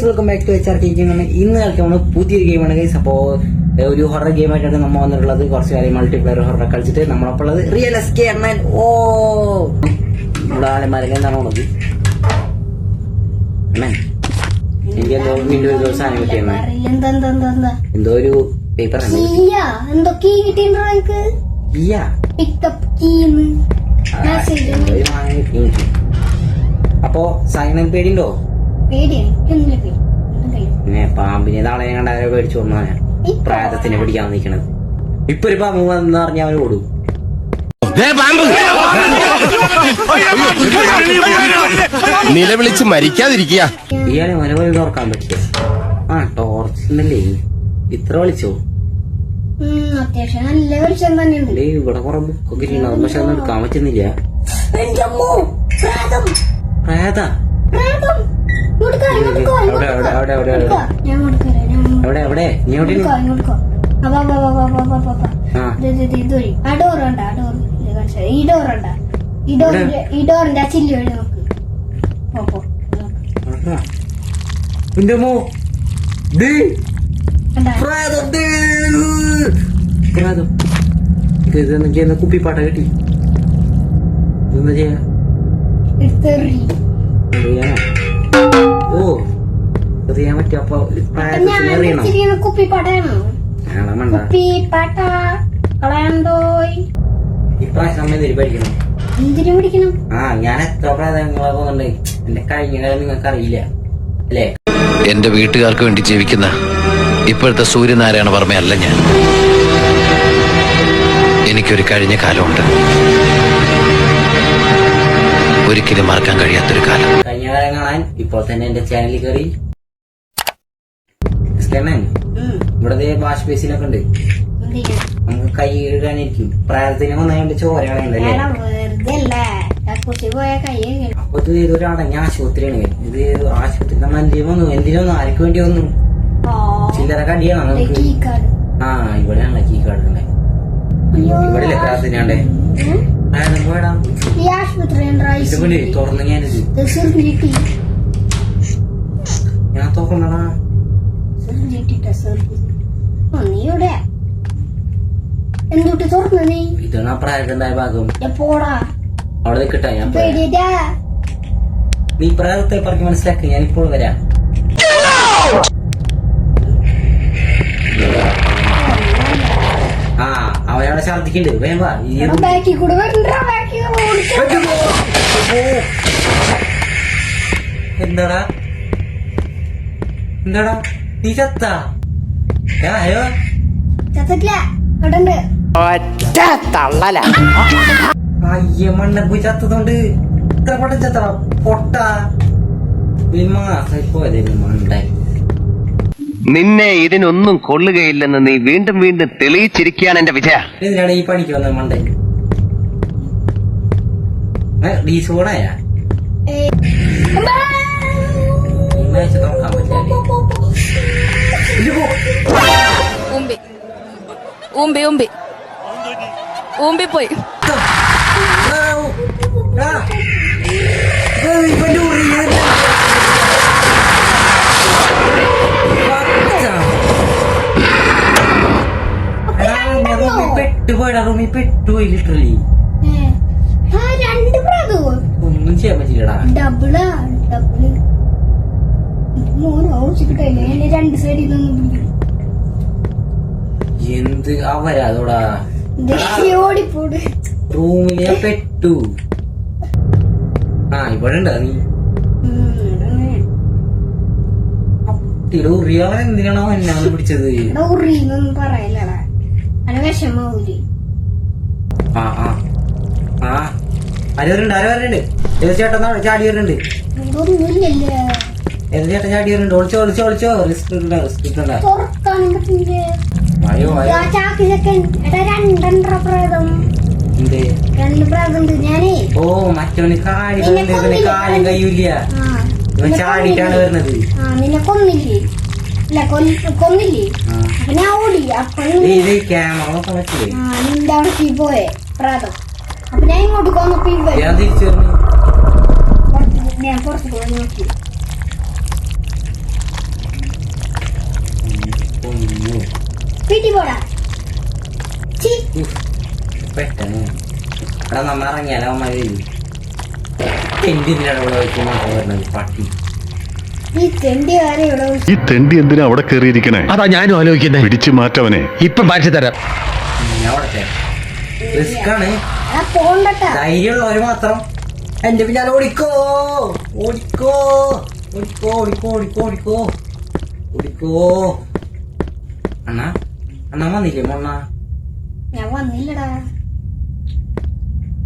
Welcome back to HRK. ഇന്ന് കളിക്കാൻ പുതിയൊരു ഗെയിമാണ് ഗൈസ്. അപ്പോൾ ഒരു ഹൊറർ ഗെയിം ആയിട്ടാണ് നമ്മൾ വന്നിട്ടുള്ളത്. കുറച്ച് കാര്യം മൾട്ടിപ്ലെയർ ഹൊറർ കളിച്ചിട്ട് നമ്മളപ്പോൾ ഉള്ളത് റിയൽ എസ്കേ എണ്ണൻ. ഓ ഇവിടെ ആലന്മാരൊക്കെ എന്താണ് ഉള്ളത്? എനിക്ക് എന്തോ വീണ്ടും ഒരു ദിവസം കിട്ടിയെന്ന് എന്തോ ഒരു പേപ്പർ അപ്പോ സൈൻ പേടിയുണ്ടോ? പിന്നെ പാമ്പിനെ നാളെ കണ്ട പേടിച്ചു വന്നാ പ്രായത്തിനെ പിടിക്കാൻ നിൽക്കണത്. ഇപ്പൊ ഒരു പാമ്പ് വന്ന് പറഞ്ഞാൽ അവന് ഓടും. നിലവിളിച്ച് മരിക്കാതിരിക്കുക. ഇയാളെ മനോബലം തുറക്കാൻ പറ്റിയ ടോർച്ചിന്നല്ലേ ഇത്ര വിളിച്ചോ? അത്യാവശ്യം നല്ല വെളിച്ചം തന്നെയുണ്ട്. ഇവിടെ കുറെ ബുക്കൊക്കെ ഉണ്ടാവും, പക്ഷെ ഒന്നും എടുക്കാൻ പറ്റുന്നില്ല. പ്രേത എവിടെ നീ എവിടെ? ഈ ഡോറിന്റെ ആ ചില്ലി വഴി നോക്ക്. കുപ്പിപ്പാട്ട കിട്ടി. എന്താ ചെയ്യാ? ഓ അറിയാൻ പറ്റും. അപ്പൊ കുപ്പിപ്പാട്ടാണോ? ഇപ്രാവശ്യം പഠിക്കണം. എന്തിനു പിടിക്കണം? ഞാൻ എത്ര പ്രായങ്ങളെ പോകുന്നുണ്ട്. എന്റെ കഴിഞ്ഞ കാലം നിങ്ങൾക്ക് അറിയില്ല അല്ലേ? എന്റെ വീട്ടുകാർക്ക് വേണ്ടി ജീവിക്കുന്ന ഇപ്പോഴത്തെ സൂര്യനാരായണ വർമ്മയല്ല ഞാൻ. എനിക്കൊരു കഴിഞ്ഞ കാലമുണ്ട്, ഒരിക്കലും മറക്കാൻ കഴിയാത്തൊരു കാലം. കഴിഞ്ഞ കാലം കാണാൻ ഇപ്പോൾ തന്നെ എന്റെ ചാനലിൽ കയറി. ഇവിടെ വാഷ് ബേസിനൊക്കെ ഉണ്ട്, നമുക്ക് കൈ കഴുകാനിരിക്കും. പ്രായത്തിന് വന്നതുകൊണ്ട് ചോരകളുണ്ടല്ലേ. അപ്പൊ ഇത് ഏതൊരു അടങ്ങിയ ആശുപത്രിയാണ്. ഇത് ആശുപത്രി നമ്മൾ എന്തിനൊന്നും ആർക്ക് വേണ്ടി വന്നു ചില്ലറ കടിയാണ് നമുക്ക്. ഇവിടെയാണല്ലോ കീ കാർഡ് ഉണ്ട്. ഇവിടെ പ്രാർത്ഥനയാണ്ടേ തുറന്നു. ഞാൻ തുറന്നടാ. എന്തുട്ട് തുറന്നു നീ? ഇതാണ് പ്രായത്തിണ്ടായ ഭാഗം. എപ്പോടാ അവിടെ കിട്ടാ. ഞാൻ നീ പ്രായത്തെ പറഞ്ഞ് മനസ്സിലാക്കി. ഞാൻ ഇപ്പോൾ വരാം. അവനവിടെ ഛർദിക്കുന്നുണ്ട്. വേഗം വാ. എന്താടാ എന്താടാ നീ ചത്താ? അയ്യോ ചത്തിട്ടില്ല. അയ്യ മണ്ണ പോയി ചത്തതുകൊണ്ട് ഇത്ര പൊട്ട ചത്തട പൊട്ട മണ്ടായി. നിന്നെ ഇതിനൊന്നും കൊള്ളുകയില്ലെന്ന് നീ വീണ്ടും വീണ്ടും തെളിയിച്ചിരിക്കുകയാണ് എന്റെ വിജയ. എന്തിനാണ് ഈ പണിക്ക് വന്നത് മണ്ടായി? ഡീസോടായ നോക്കാൻ പറ്റില്ല. ഊമ്പി പോയി. പെട്ടുപോയടാ. റൂമിൽ പെട്ടുപോയി ലിറ്ററലി. ഒന്നും ചെയ്യാൻ പറ്റില്ലടാ. രണ്ട് സൈഡിൽ എന്ത് അവരാതോടാ. ഓടിപ്പോട്. റൂമിലെ പെട്ടു. ഇവിടെ ഉണ്ടാ നീ. ഉറിയാവൻ എന്തിനാണോ എന്നാണ് പിടിച്ചത്? ഉറിന്നൊന്നും പറയലടാ, അന വിഷമാവൂലേ. ആരോരുണ്ട് ചേട്ടൻ ചാടി വരുന്നുണ്ട്. ഏത് ചേട്ടൻ ചാടി വരുന്നുണ്ട്? ഒളിച്ചോ. റിസ്ക് ഇട്ടുണ്ടാ. ഓ മറ്റവന് കാര്യം കഴിയൂല. ഇവൻ ചാടിയിട്ടാണ് വരുന്നത്. നിന്നെ കൊന്നില്ലേ? കൊന്നില്ലേ? ഞാൻ ഓടി. ക്യാമറ പറ്റില്ലേ? നിന്റെ അവിടെ പോയെ പ്രാതം. അപ്പൊ ഞാൻ ഇങ്ങോട്ട് കൊന്നപ്പോ തിരിച്ചു ഞാൻ പുറത്ത് പോയി നോക്കി. വീട്ടിൽ പോടാ. ചീ. പെട്ടെന്ന് എടാ നമ്മ ഇറങ്ങിയാലോ അമ്മ എന്തിനാണ് ഇവിടെ വെക്കുന്നത് പട്ടി. ഈ തെണ്ടി വരെ ഇവിടെ ഈ തെണ്ടി എന്തിനാ അവിടെ കയറിയിരിക്കണേ? അതാ ഞാനും ആലോചിക്കുന്നേ. പിടിച്ചു മാറ്റവനെ. ഇപ്പൊ മാറ്റി തരാം. അവിടത്തെ റിസ്ക്കാണ്. പോണ്ടട്ടാ. ധൈര്യമുള്ളവര് മാത്രം എന്റെ പിന്നാലെ ഓടിക്കോ ഓടിക്കോ ഓടിക്കോ ഓടിക്കോ ഓടിക്കോ ഓടിക്കോ ഓടിക്കോ. അണ്ണാ അണ്ണാ വന്നില്ലേ മണ്ണ? ഞാൻ വന്നില്ലടാ.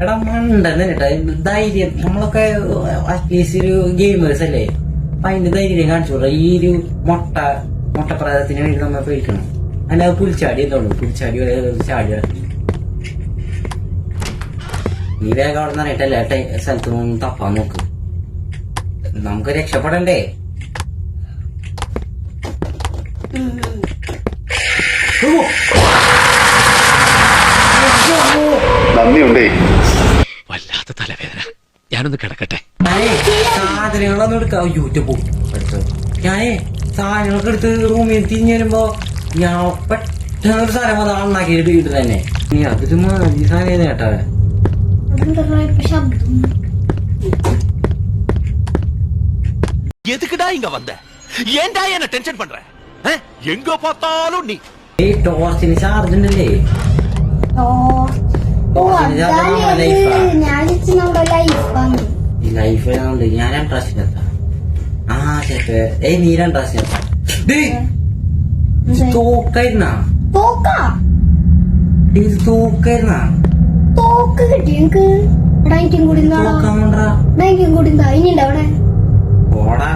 എടാ മണ്ടന്നെ കേട്ടാ ധൈര്യം. നമ്മളൊക്കെ അറ്റ്ലീസ്റ്റ് ഒരു ഗെയിമേഴ്സ് അല്ലേ, അപ്പൊ അതിന്റെ ധൈര്യം കാണിച്ചോളൂ. ഈ ഒരു മുട്ടപ്രേതത്തിന് വേണ്ടി നമ്മൾ പേടിക്കണം. അല്ലാതെ പുൽച്ചാടി എന്തോളൂ, പുൽച്ചാടി ചാടി നീ വേഗം അവിടെ നിന്ന് അറിയട്ടെ എല്ലാ സ്ഥലത്തു നിന്നും തപ്പാൻ നോക്ക്. നമുക്ക് രക്ഷപ്പെടണ്ടേ. നന്ദിയുണ്ടേ. വല്ലാത്ത തലവേദന. ഞാനൊന്ന് കിടക്കട്ടെ. സാധനങ്ങളൊന്നും എടുക്കാം. യൂട്യൂബ് എടുത്തത് ഞാനേ സാധനങ്ങളൊക്കെ എടുത്ത് റൂമിൽ തിരിഞ്ഞു വരുമ്പോ ഞാൻ പെട്ടെന്നൊരു സാധനം വന്ന് ഉണ്ടാക്കി വീട്ടിൽ തന്നെ. നീ അതൊരു ഈ സാധനം കേട്ടാ ശബ്ദം. எதுக்குடா இங்க வந்த? ஏன்டா என்ன டென்ஷன் பண்ற? எங்க பார்த்தாலும் நீ. ഈ ടോർച്ചിന് ചാർജ് ഉണ്ടല്ലേ? ലൈഫിലുണ്ട്. ഞാൻ 2 പ്രാവശ്യത്തിനെത്താം. ആ ചേട്ടേ നീ 2 പ്രാവശ്യത്തിനെത്താം. തോക്കായിരുന്നാ? ഇത് തോക്കായിരുന്നാ? തോക്ക് കിട്ടി എനിക്ക്. ഇനിയുണ്ടവിടെ ഓടാ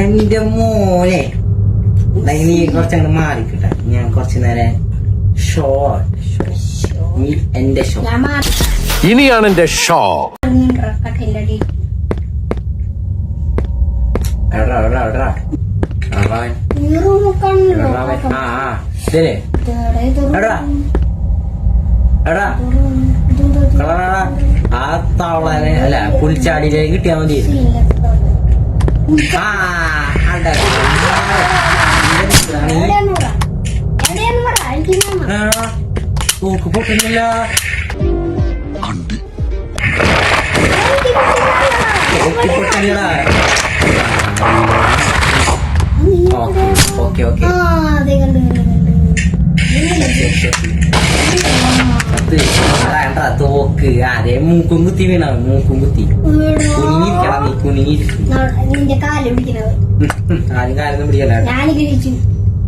എന്റെ മോനെ. നീ കുറച്ചങ്ങോട്ട് മാറിക്കിട്ടെ. ഞാൻ കുറച്ചു നേരം നീ എന്റെ ഷോ. ഇനിയാണ് എന്റെ ഷോ. ആ തവളനെ അല്ല പുൽച്ചാടിയിലേക്ക് കിട്ടിയാ മതി. തോക്ക് പൊട്ടുന്നില്ല. തോക്ക് പൊട്ടില്ലടാ. ഓക്കെ ഓക്കെ തോക്ക് ആരെ മൂക്കും കുത്തി വീണ. മൂക്കും കുത്തി കുനിഞ്ഞിരിക്കണം. നീ കുനിഞ്ഞിരിക്കും. നിന്റെ കാല് പിടിക്കണത് ആരും കാലൊന്നും പിടിക്കല. ഞാൻ ഗ്രഹിച്ചു.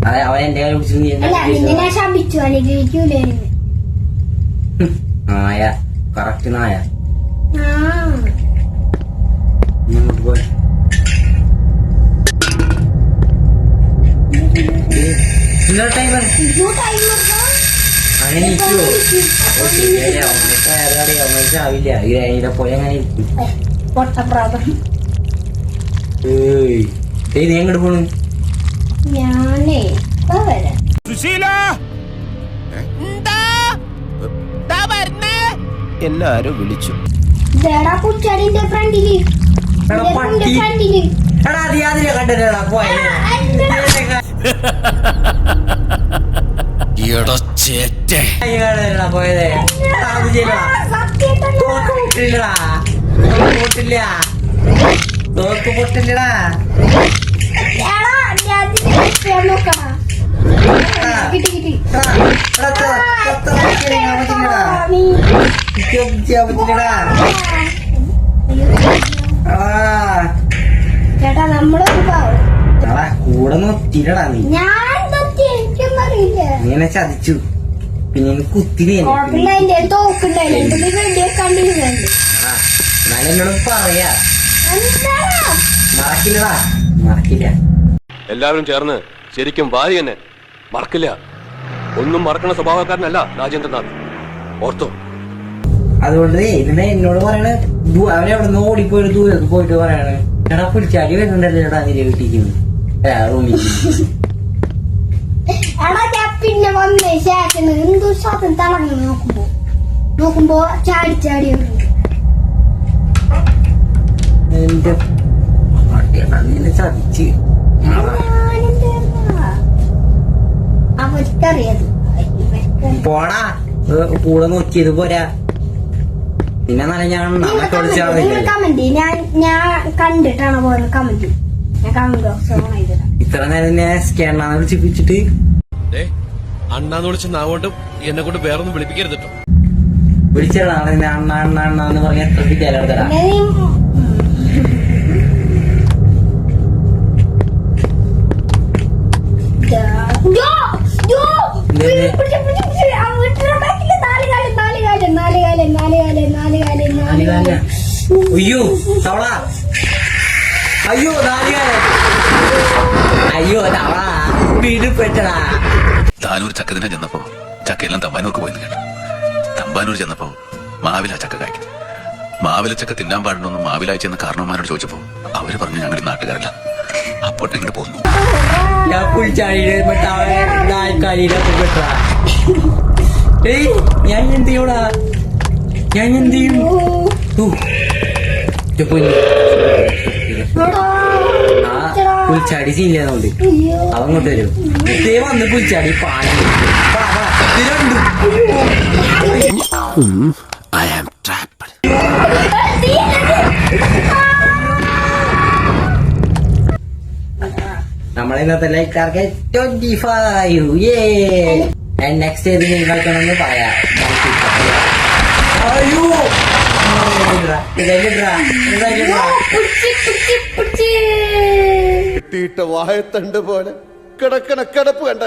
അതെ അവൻ എന്റെ കാലം പിടിച്ചു. നീ അല്ല നിന്നെ ഞാൻ ശപിച്ചു. അനുഗ്രഹിക്കൂലായിരുന്നു. നായ കറക്റ്റ് നായ. ഇങ്ങോട്ട് പോയ ടൈമർ അങ്ങനെ ഇരിക്കുവോ? ആവില്ല. ഇതിലെ പോയി അങ്ങനെ ഇരിക്കും. നീ എങ്ങോട്ട് പോണു? ഞാനേ വരാം. എല്ലാരും വിളിച്ചു. പുൽച്ചാടിന്റെ ഫ്രണ്ടില് ഫ്രണ്ടില് എടാ നീ അതിനെ കണ്ടിട്ടാ പോയ പോയതേ. തോക്ക് പൊട്ടില്ലടാ. പൊട്ടില്ല. തോക്ക് പൊട്ടില്ലടാ. ചേട്ടാ നമ്മളൊരു കൂടെ നോക്കില്ലടാ. നീ നീ എന്നെ ചതിച്ചു. പിന്നെ കുത്തിരി എന്നാലും എന്നോട് പറയാ. മറക്കില്ലടാ. മറക്കില്ല. എല്ലാവരും ചേർന്ന് ശരിക്കും വാരി തന്നെ മറക്കില്ല. ഒന്നും മറക്കണ സ്വഭാവക്കാരനല്ല രാജേന്ദ്രനാഥ്. ഓർത്തോ? അതുകൊണ്ട് ഇതിനെ എന്നോട് പറയണേ. അവനെ അവിടെ നിന്ന് ഓടിപ്പോയിട്ട് ദൂരത്ത് പോയിട്ട് പറയാണ് എടാ പുൽച്ചാടി വരുന്നുണ്ടല്ലോ എടാ നിന്റെ വീട്ടിരിക്കുന്നു റൂമിൽ. പിന്നെ വന്ന ശേഷം എന്തോ ശബ്ദം തിളങ്ങി നോക്കുമ്പോ ചാടി എന്റെ നിന്നെ ചതിച്ച്. അവർക്കറിയത് പോടാ കൂടെ നോക്കിയത് പോരാ. പിന്നെ നല്ല ഞാൻ നമ്മക്ക് വിളിച്ചാറില്ല. കമന്റ് ഞാൻ കണ്ടിട്ടാണ് പോലെ കമന്റ് ഞാൻ കമന്റ് ബോക്സ് ഓൺ ചെയ്തത്. ഇത്ര നേരം ഞാൻ സ്കാനാണ് വിളിച്ചിട്ട് അണ്ണാന്ന് വിളിച്ച നാവോണ്ട് എന്നെ കൊണ്ട് വേറൊന്നും വിളിപ്പിക്കരുത് കേട്ടോ. വിളിച്ചടാ അണ്ണ അണ്ണ അണ്ണ എന്ന് പറഞ്ഞ എത്ര വിദ്യാലയത്തരാ. അയ്യോ തവള, അയ്യോ നാലുകാലൻ, അയ്യോ തവള വീട് പെട്ടടാ. താനൂർ ചക്ക തിന്നാൻ ചെന്നപ്പോ ചക്കയെല്ലാം തമ്പാനൂർക്ക് പോയെന്ന് കേട്ടു. തമ്പാനൂർ ചെന്നപ്പോ മാവില ചക്ക കായ്ക്കും. മാവില ചക്ക തിന്നാൻ പാടണമെന്ന് മാവിലായി ചെന്ന് കാരണവന്മാരോട് ചോദിച്ചപ്പോ അവര് പറഞ്ഞു ഞങ്ങൾ നാട്ടുകാരല്ല. അപ്പോട്ടെ ഇങ്ങോട്ട് പോന്നു. ഞാൻ പുൽച്ചാടിയുടെ നാൽക്കാലിയിലെ പെട്ടടാ. ഏയ് ഞാൻ എന്ത് ചെയ്യൂടാ, ഞാൻ എന്ത് ചെയ്യും? പുൽച്ചാടി ചില്ലാന്നുണ്ട് അവങ്ങോട്ട് വരും. ഇതേ വന്ന് പുൽച്ചാടി പാടി നമ്മളെ ഇന്നത്തെ ലൈക്ക് ടാർഗറ്റ് 25. നെക്സ്റ്റ് ഏത് ഗെയിം കളിക്കണമെന്ന് പറയാം. അയ്യോ കിട്ടിയിട്ട് വായത്തണ്ട് പോലെ കിടക്കണ കിടപ്പ് കണ്ട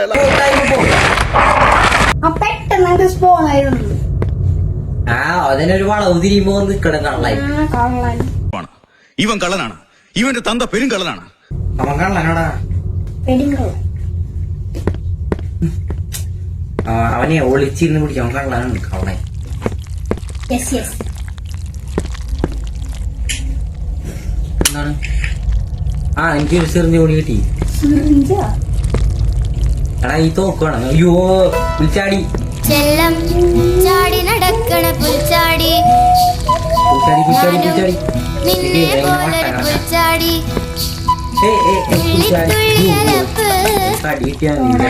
പെട്ടെന്ന് സ്പോൺ ആയിരുന്നു. ആ അതിനൊരു വളവ് തിരിയുമ്പോ കിടക്കണല്ലേ. ഇവൻ കള്ളനാണ്, ഇവന്റെ തന്ത പെരും കള്ളനാണ്. അവൻ കള്ളനാടാ. അവനെ ഒളിച്ചിരുന്ന് പിടിക്കും. അവൻ കള്ളനാണ് കള്ളൻ. എന്താണ്? ആ എനിക്ക് ഒരു ചെറിഞ്ഞ ഓടി കിട്ടി. എടാ ഈ തോക്കാണ്. അയ്യോ പുൽച്ചാടി ചെല്ലം ചാടി നടക്കണ പുൽച്ചാടി, പുൽച്ചാടി പുൽച്ചാടി പുൽച്ചാടി നിന്നെ പോലൊരു പുൽച്ചാടി,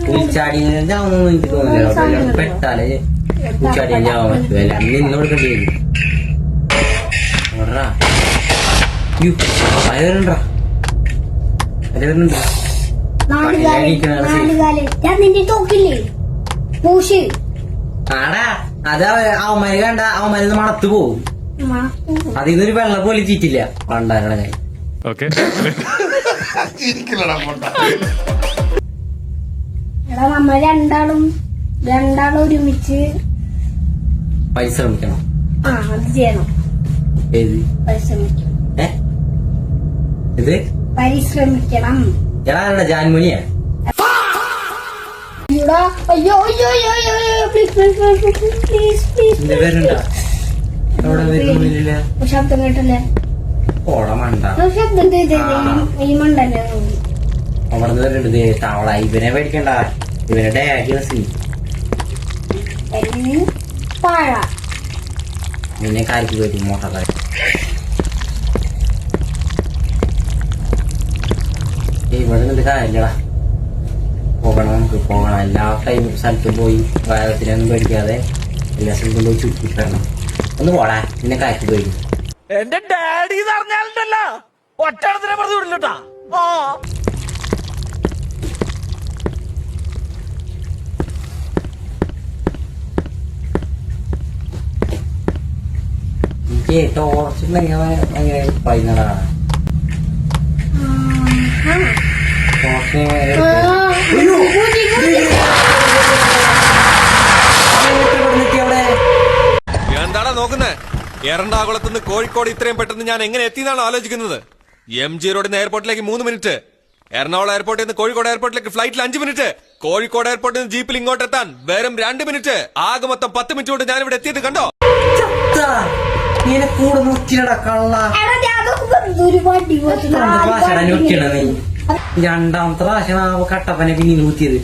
പുൽച്ചാടി ചാവുന്നൊന്നും എനിക്ക് തോന്നില്ല. പെട്ടാലേ പുൽച്ചാടി ചാവാൻ പറ്റുമല്ല. നിന്നോട് കണ്ടിരുന്നു അയവരുണ്ടാ അയവരുണ്ടാ. ആടാ അത് അവന്മാര് കണ്ട അവന്മാര് മണത്ത് പോവും. അതിന്നൊരു വെള്ളം പോലെ ചീറ്റില്ല പണ്ടാരുടെ കാര്യം. നമ്മ രണ്ടാളും ഒരുമിച്ച് പരിശ്രമിക്കണം. അത് ചെയ്യണം. ഏത് പരിശ്രമിക്കണം. ഇത് പരിശ്രമിക്കണം. ഞാനാരുടെ ജാൻമുനിയാ. അയ്യോ അയ്യോ അയ്യോ അയ്യോ പ്ലീസ് പ്ലീസ് പ്ലീസ് പ്ലീസ് വരുന്നുണ്ടാ? അവിടെ വരുന്നില്ല. ശബ്ദം കേട്ടല്ലേ? ഓളമണ്ട ശബ്ദം ഈ മണ്ടല്ലേ അവിടെ നിന്ന് വരുന്നുണ്ട്. തവള ഇവനെ പേടിക്കണ്ട. ഇവനെ ഡാഡി പാഴ നിന്നെ കാലിക്ക് പോയിട്ട് മോട്ടറായി. ഇവിടെ നിന്നിട്ട് കാര്യല്ലടാ. പോകണം, നമുക്ക് പോകണം. എല്ലാ സ്ഥലത്തും പോയി വായത്തിനൊന്നും പേടിക്കാതെ എല്ലാ സ്ഥലത്തും പോയി ചുറ്റിക്കണം. ഒന്ന് പോടാ, നിന്നെ കാലിക്ക് പോയി. എന്റെ ഡാഡി പറഞ്ഞാലുണ്ടല്ലോ ഒറ്റടത്തിനെ പറഞ്ഞു വിടില്ലട്ടാ. എനിക്ക് ടോർച്ചുണ്ടെങ്കിൽ ഭയങ്കര പൈനടാ. എന്താടാ നോക്കുന്നേ? എറണാകുളത്തുനിന്ന് കോഴിക്കോട് ഇത്രയും പെട്ടെന്ന് ഞാൻ എങ്ങനെ എത്തിയെന്നാണ് ആലോചിക്കുന്നത്. MG റോഡിൽ നിന്ന് എയർപോർട്ടിലേക്ക് 3 മിനിറ്റ്, എറണാകുളം എയർപോർട്ടിൽ നിന്ന് കോഴിക്കോട് എയർപോർട്ടിലേക്ക് ഫ്ലൈറ്റിൽ 5 മിനിറ്റ്, കോഴിക്കോട് എയർപോർട്ടിൽ നിന്ന് ജീപ്പിൽ ഇങ്ങോട്ട് എത്താൻ വെറും 2 മിനിറ്റ്. ആകെ മൊത്തം 10 മിനിറ്റ് കൊണ്ട് ഞാൻ ഇവിടെ എത്തിയത് കണ്ടോ? കൂടെ നോക്കിയടാ കള്ള. രണ്ടാമത്തെ പ്രാവശ്യം കട്ടപ്പനെ പിന്നെ നൂറ്റിയത്.